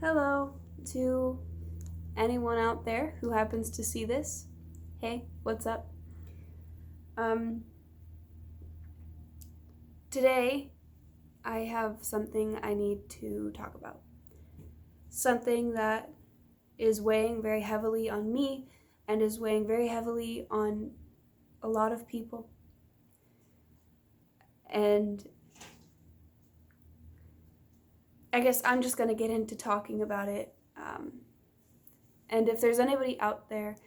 Hello to anyone out there who happens to see this. Hey, what's up? Um, Today I have something I need to talk about. Something that is weighing very heavily on me and is weighing very heavily on a lot of people. And I guess I'm just going to get into talking about it. And if there's anybody out there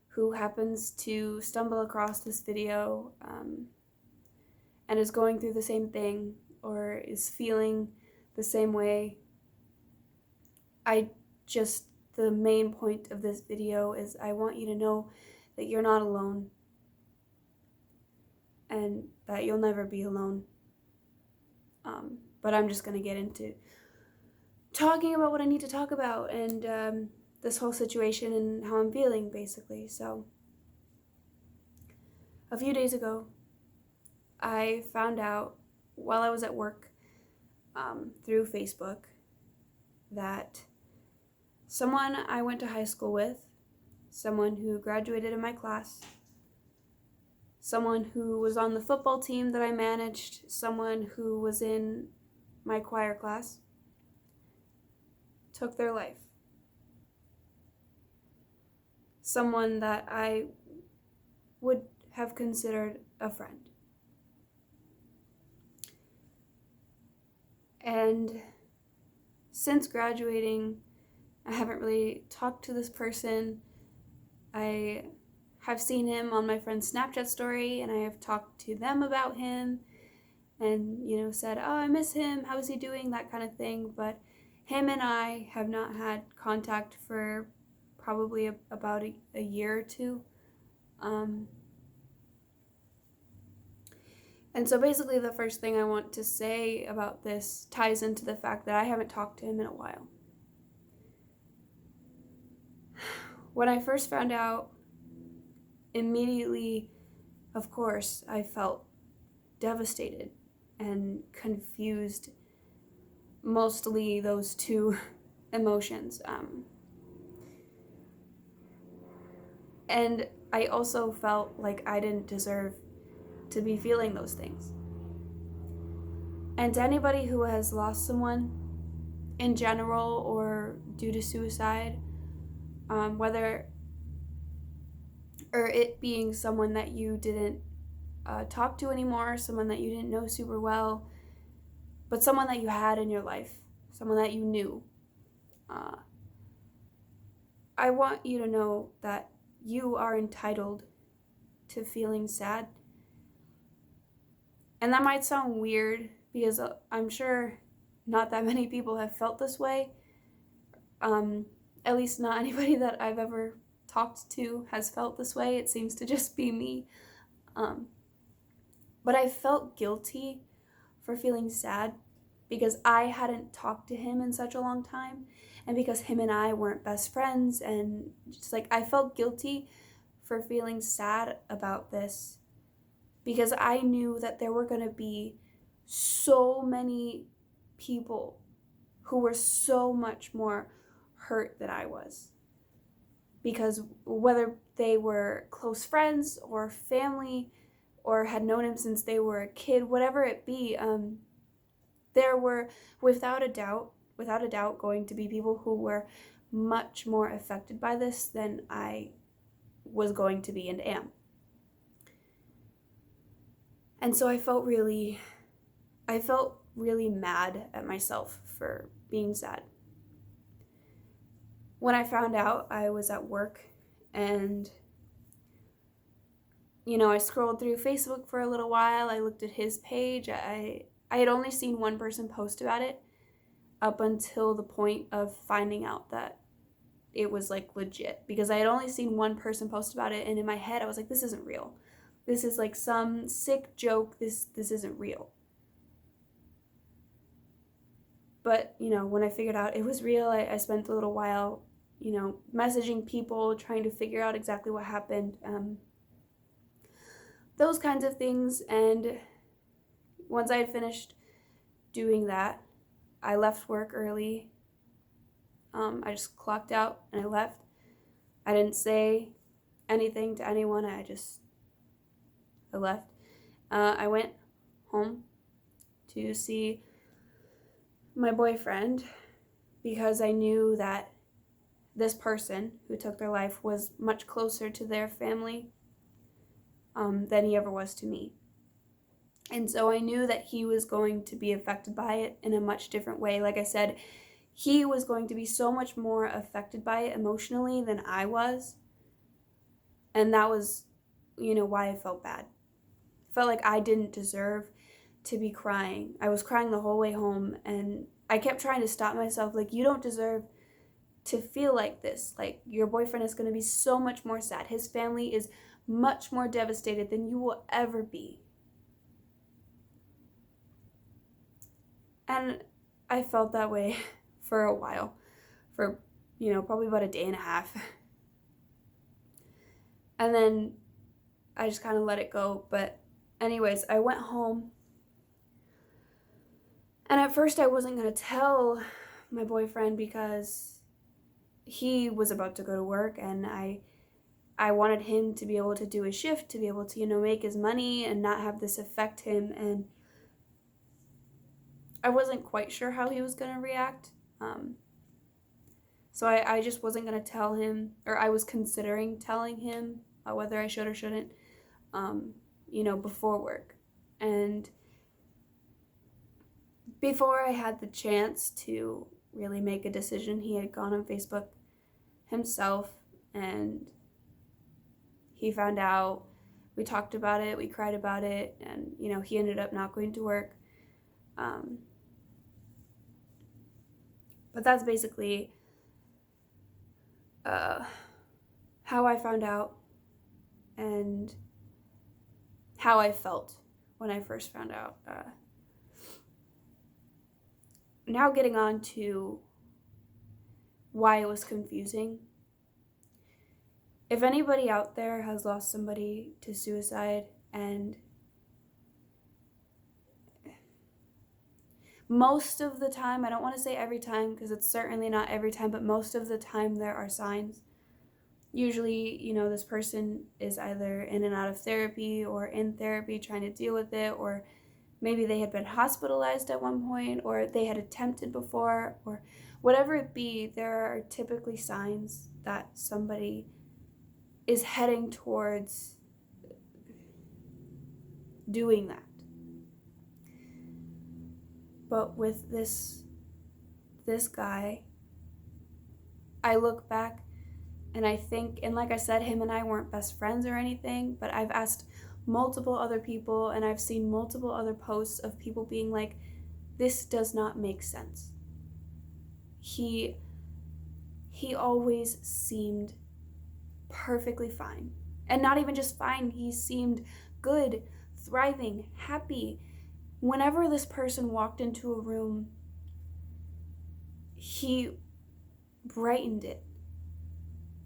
who happens to stumble across this video and is going through the same thing or is feeling the same way, the main point of this video is I want you to know that you're not alone and that you'll never be alone. But I'm just going to get into talking about what I need to talk about and this whole situation and how I'm feeling, basically. So, a few days ago, I found out while I was at work through Facebook that someone I went to high school with, someone who graduated in my class, someone who was on the football team that I managed, someone who was in my choir class, took their life. Someone that I would have considered a friend. And since graduating, I haven't really talked to this person. I have seen him on my friend's Snapchat story, and I have talked to them about him and, said, oh, I miss him, how is he doing, that kind of thing. But him and I have not had contact for probably about a year or two. And so basically the first thing I want to say about this ties into the fact that I haven't talked to him in a while. When I first found out, immediately, of course, I felt devastated and confused, mostly those two emotions. And I also felt like I didn't deserve to be feeling those things. And to anybody who has lost someone in general or due to suicide, whether or it being someone that you didn't talk to anymore, someone that you didn't know super well, but someone that you had in your life, someone that you knew, I want you to know that you are entitled to feeling sad. And that might sound weird because I'm sure not that many people have felt this way. At least not anybody that I've ever talked to has felt this way. It seems to just be me. But I felt guilty for feeling sad because I hadn't talked to him in such a long time, and because him and I weren't best friends, and just like I felt guilty for feeling sad about this because I knew that there were going to be so many people who were so much more hurt than I was. Because whether they were close friends or family or had known him since they were a kid, whatever it be, there were without a doubt going to be people who were much more affected by this than I was going to be and am. And so I felt really mad at myself for being sad. When I found out, I was at work and, I scrolled through Facebook for a little while. I looked at his page. I had only seen one person post about it up until the point of finding out that it was like legit, because I had only seen one person post about it, and in my head I was like, this isn't real. This is like some sick joke. This isn't real. But, when I figured out it was real, I spent a little while, messaging people, trying to figure out exactly what happened. Those kinds of things. And once I had finished doing that, I left work early I just clocked out and I left. I didn't say anything to anyone. I left. I went home to see my boyfriend because I knew that this person who took their life was much closer to their family than he ever was to me. And so I knew that he was going to be affected by it in a much different way. Like I said, he was going to be so much more affected by it emotionally than I was. And that was, why I felt bad. Felt like I didn't deserve to be crying. I was crying the whole way home, and I kept trying to stop myself. Like, you don't deserve to feel like this. Like, your boyfriend is going to be so much more sad. His family is much more devastated than you will ever be. And I felt that way for a while, for, probably about a day and a half. And then I just kind of let it go. But anyways, I went home. And at first I wasn't going to tell my boyfriend because he was about to go to work, and I wanted him to be able to do his shift, to be able to, make his money and not have this affect him. And I wasn't quite sure how he was going to react. So I just wasn't going to tell him, or I was considering telling him whether I should or shouldn't, before work. And before I had the chance to really make a decision, he had gone on Facebook himself, and he found out. We talked about it, we cried about it, and, he ended up not going to work. But that's basically how I found out and how I felt when I first found out. Now getting on to why it was confusing. If anybody out there has lost somebody to suicide, and most of the time, I don't want to say every time because it's certainly not every time, but most of the time there are signs. Usually, this person is either in and out of therapy or in therapy trying to deal with it, or maybe they had been hospitalized at one point, or they had attempted before, or whatever it be. There are typically signs that somebody is heading towards doing that. But with this guy, I look back and I think, and like I said, him and I weren't best friends or anything, but I've asked multiple other people, and I've seen multiple other posts of people being like, this does not make sense. He always seemed perfectly fine. And not even just fine, he seemed good, thriving, happy. Whenever this person walked into a room, he brightened it.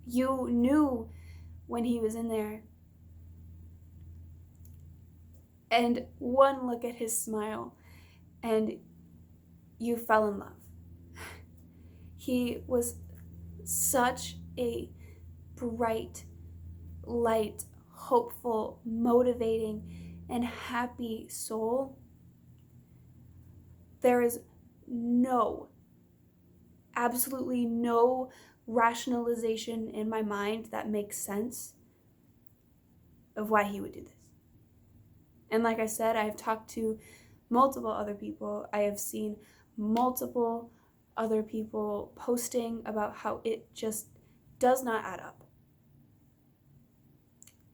You knew when he was in there. And one look at his smile, and you fell in love. He was such a bright, light, hopeful, motivating, and happy soul. There is absolutely no rationalization in my mind that makes sense of why he would do this. And like I said, I have talked to multiple other people. I have seen multiple other people posting about how it just does not add up.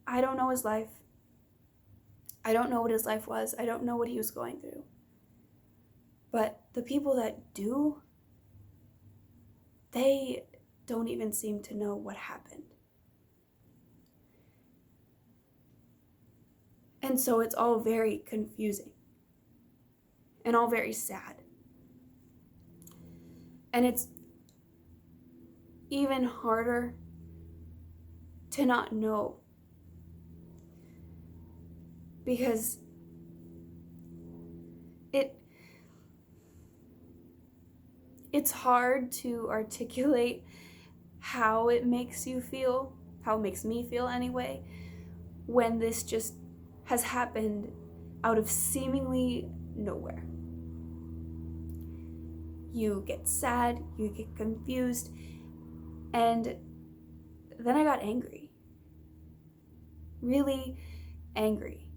I don't know his life. I don't know what his life was. I don't know what he was going through. But the people that do, they don't even seem to know what happened. And so it's all very confusing and all very sad. And it's even harder to not know, because It's hard to articulate how it makes you feel, how it makes me feel anyway, when this just has happened out of seemingly nowhere. You get sad, you get confused, and then I got angry. Really angry.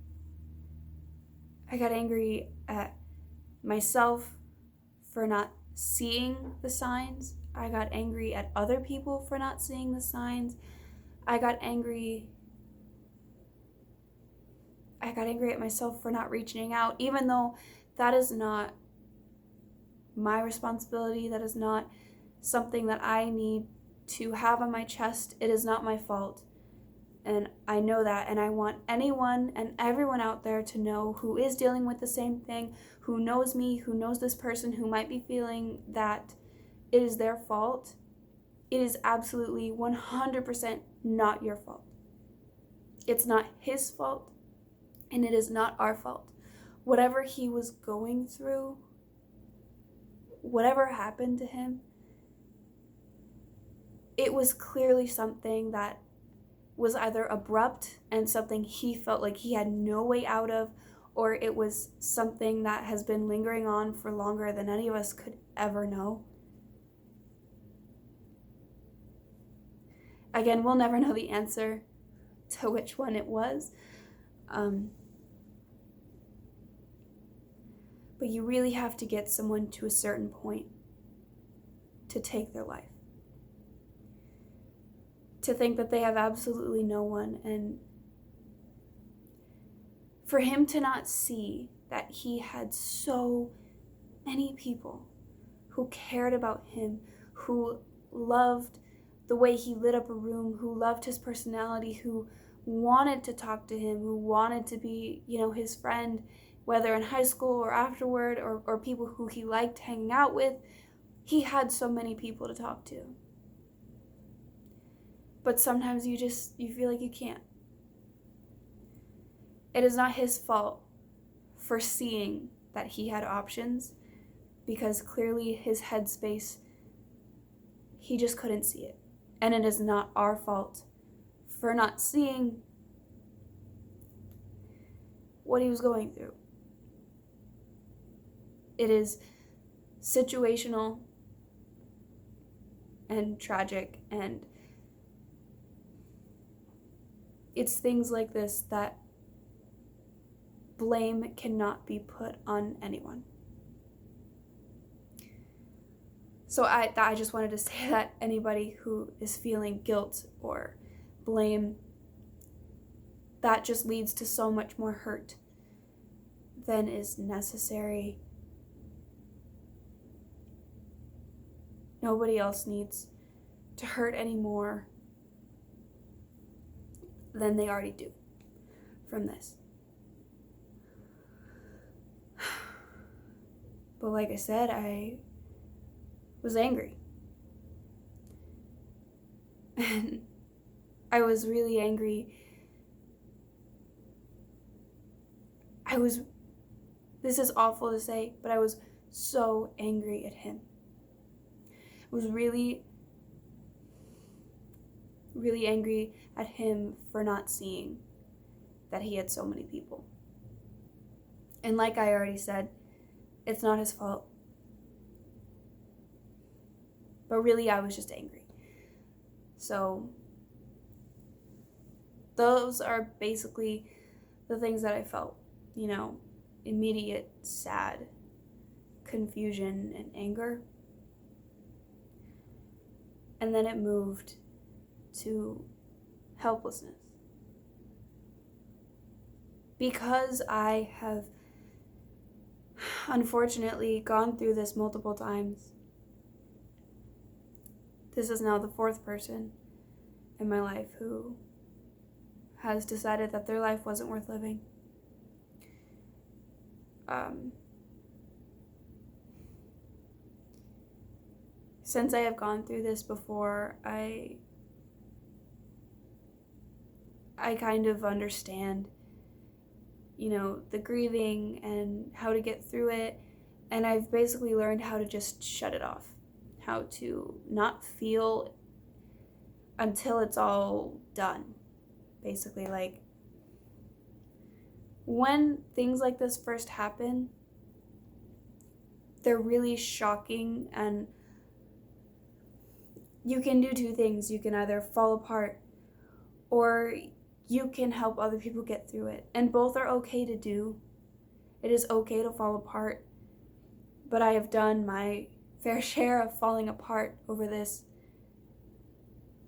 I got angry at myself for not seeing the signs. I got angry at other people for not seeing the signs. I got angry at myself for not reaching out, even though that is not my responsibility. That is not something that I need to have on my chest. It is not my fault. And I know that, and I want anyone and everyone out there to know who is dealing with the same thing, who knows me, who knows this person, who might be feeling that it is their fault. It is absolutely 100% not your fault. It's not his fault, and it is not our fault. Whatever he was going through, whatever happened to him, it was clearly something that was either abrupt and something he felt like he had no way out of, or it was something that has been lingering on for longer than any of us could ever know. Again, we'll never know the answer to which one it was. But you really have to get someone to a certain point to take their life. To think that they have absolutely no one, and for him to not see that he had so many people who cared about him, who loved the way he lit up a room, who loved his personality, who wanted to talk to him, who wanted to be, his friend, whether in high school or afterward, or people who he liked hanging out with. He had so many people to talk to. But sometimes you feel like you can't. It is not his fault for seeing that he had options, because clearly his headspace, he just couldn't see it. And it is not our fault for not seeing what he was going through. It is situational and tragic, and it's things like this that blame cannot be put on anyone. So I just wanted to say that anybody who is feeling guilt or blame, that just leads to so much more hurt than is necessary. Nobody else needs to hurt any more than they already do from this. But like I said, I was angry. And I was really angry. This is awful to say, but I was so angry at him. I was really, really angry at him for not seeing that he had so many people. And like I already said, it's not his fault. But really, I was just angry. So those are basically the things that I felt, immediate, sad, confusion, and anger. And then it moved to helplessness. Because I have unfortunately gone through this multiple times. This is now the fourth person in my life who has decided that their life wasn't worth living. Since I have gone through this before, I kind of understand, the grieving and how to get through it, and I've basically learned how to just shut it off how to not feel until it's all done. Basically, like, when things like this first happen, they're really shocking, and you can do two things. You can either fall apart, or you can help other people get through it. And both are okay to do. It is okay to fall apart. But I have done my fair share of falling apart over this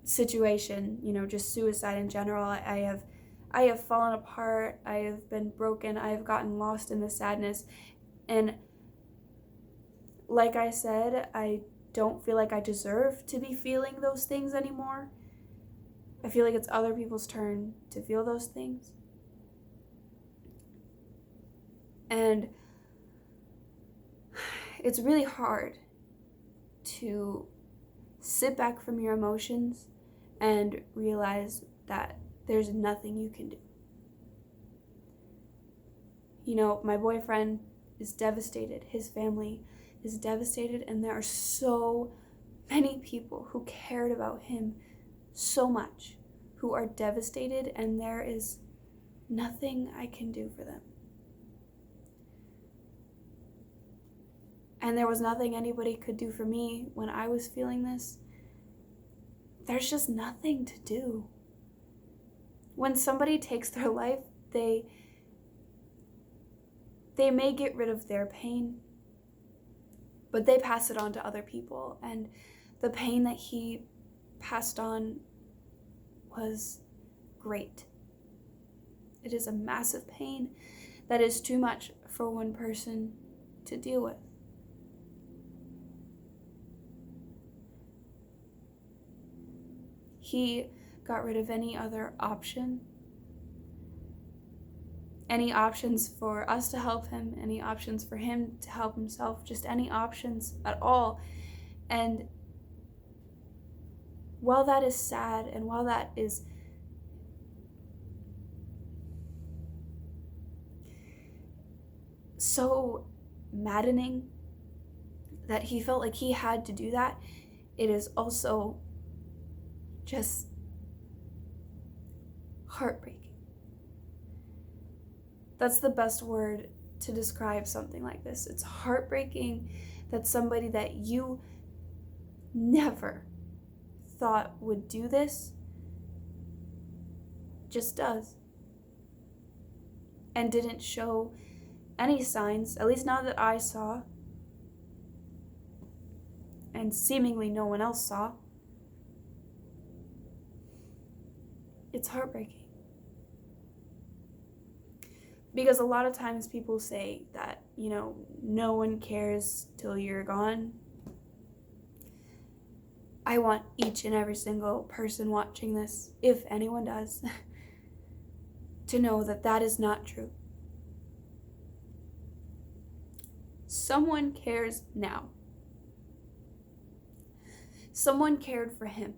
situation, just suicide in general. I have fallen apart. I have been broken. I have gotten lost in the sadness. And like I said, I don't feel like I deserve to be feeling those things anymore. I feel like it's other people's turn to feel those things. And it's really hard to sit back from your emotions and realize that there's nothing you can do. My boyfriend is devastated. His family is devastated, and there are so many people who cared about him so much who are devastated, and there is nothing I can do for them. And there was nothing anybody could do for me when I was feeling this. There's just nothing to do. When somebody takes their life, they may get rid of their pain, but they pass it on to other people. And the pain that he passed on was great. It is a massive pain that is too much for one person to deal with. He got rid of any other option, any options for us to help him, any options for him to help himself, just any options at all. And while that is sad, and while that is so maddening that he felt like he had to do that, it is also just heartbreaking. That's the best word to describe something like this. It's heartbreaking that somebody that you never thought would do this just does, and didn't show any signs, at least not that I saw, and seemingly no one else saw. It's heartbreaking. Because a lot of times people say that, no one cares till you're gone. I want each and every single person watching this, if anyone does, to know that that is not true. Someone cares now. Someone cared for him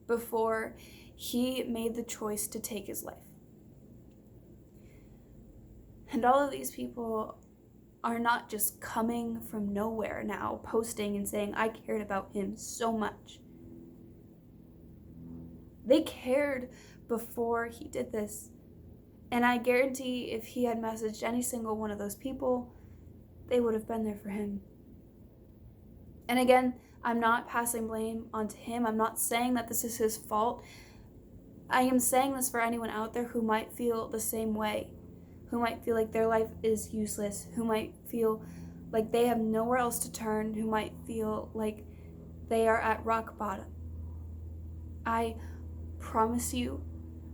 before he made the choice to take his life. And all of these people are not just coming from nowhere now, posting and saying, I cared about him so much. They cared before he did this. And I guarantee if he had messaged any single one of those people, they would have been there for him. And again, I'm not passing blame onto him. I'm not saying that this is his fault. I am saying this for anyone out there who might feel the same way, who might feel like their life is useless, who might feel like they have nowhere else to turn, who might feel like they are at rock bottom. I promise you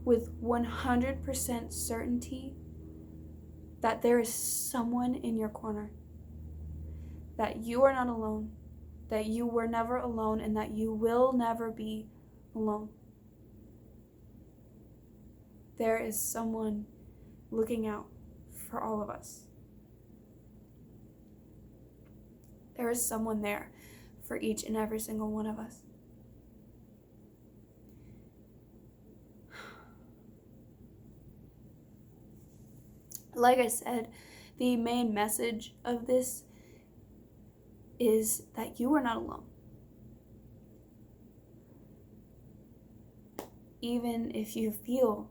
with 100% certainty that there is someone in your corner, that you are not alone, that you were never alone, and that you will never be alone. There is someone looking out for all of us. There is someone there for each and every single one of us. Like I said, the main message of this is that you are not alone. even if you feel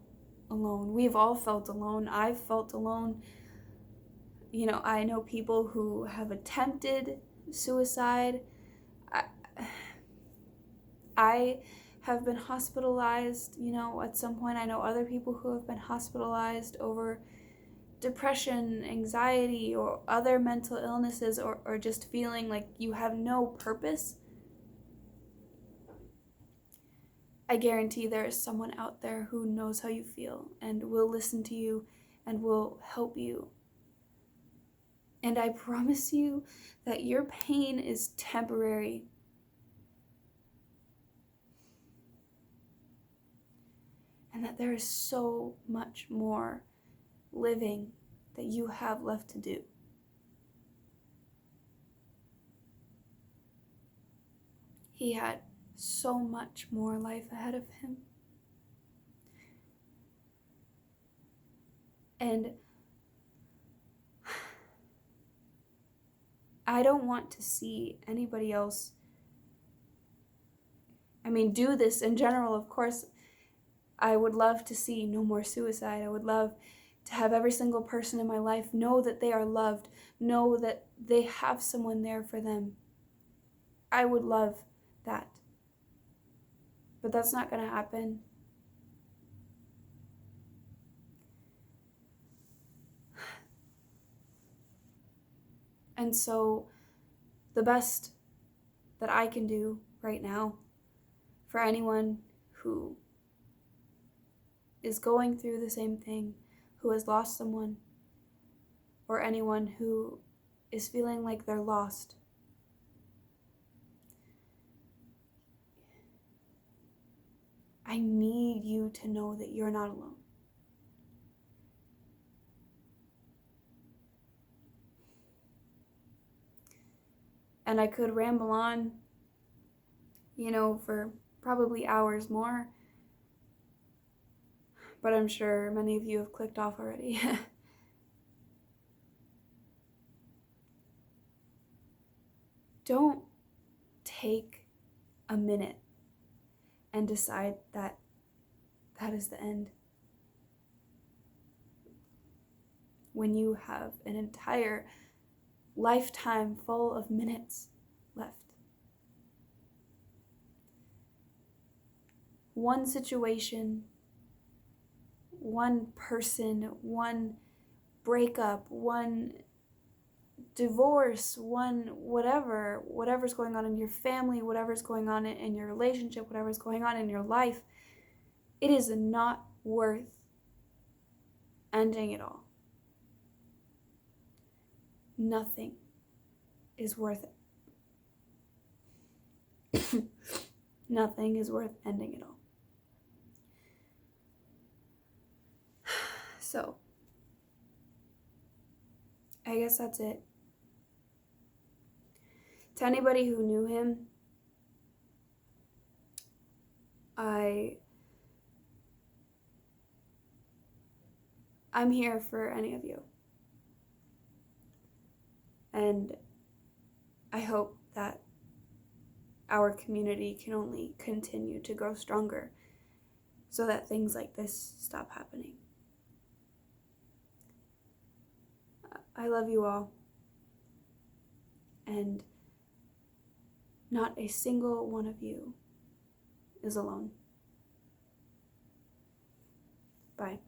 alone. We've all felt alone. I've felt alone. I know people who have attempted suicide. I, I have been hospitalized, at some point. I know other people who have been hospitalized over depression, anxiety, or other mental illnesses, or just feeling like you have no purpose. I guarantee there is someone out there who knows how you feel and will listen to you and will help you. And I promise you that your pain is temporary. And that there is so much more living that you have left to do. He had so much more life ahead of him. And I don't want to see anybody else, do this in general. Of course, I would love to see no more suicide. I would love to have every single person in my life know that they are loved, know that they have someone there for them. I would love that. But that's not going to happen. And so the best that I can do right now for anyone who is going through the same thing, who has lost someone, or anyone who is feeling like they're lost, I need you to know that you're not alone. And I could ramble on, for probably hours more, but I'm sure many of you have clicked off already. Don't take a minute and decide that that is the end, when you have an entire lifetime full of minutes left. One situation, one person, one breakup, one divorce, one whatever's going on in your family, whatever's going on in your relationship, whatever's going on in your life, it is not worth ending it all. Nothing is worth it. Nothing is worth ending it all. So, I guess that's it. To anybody who knew him, I'm here for any of you. And I hope that our community can only continue to grow stronger so that things like this stop happening. I love you all. And not a single one of you is alone. Bye.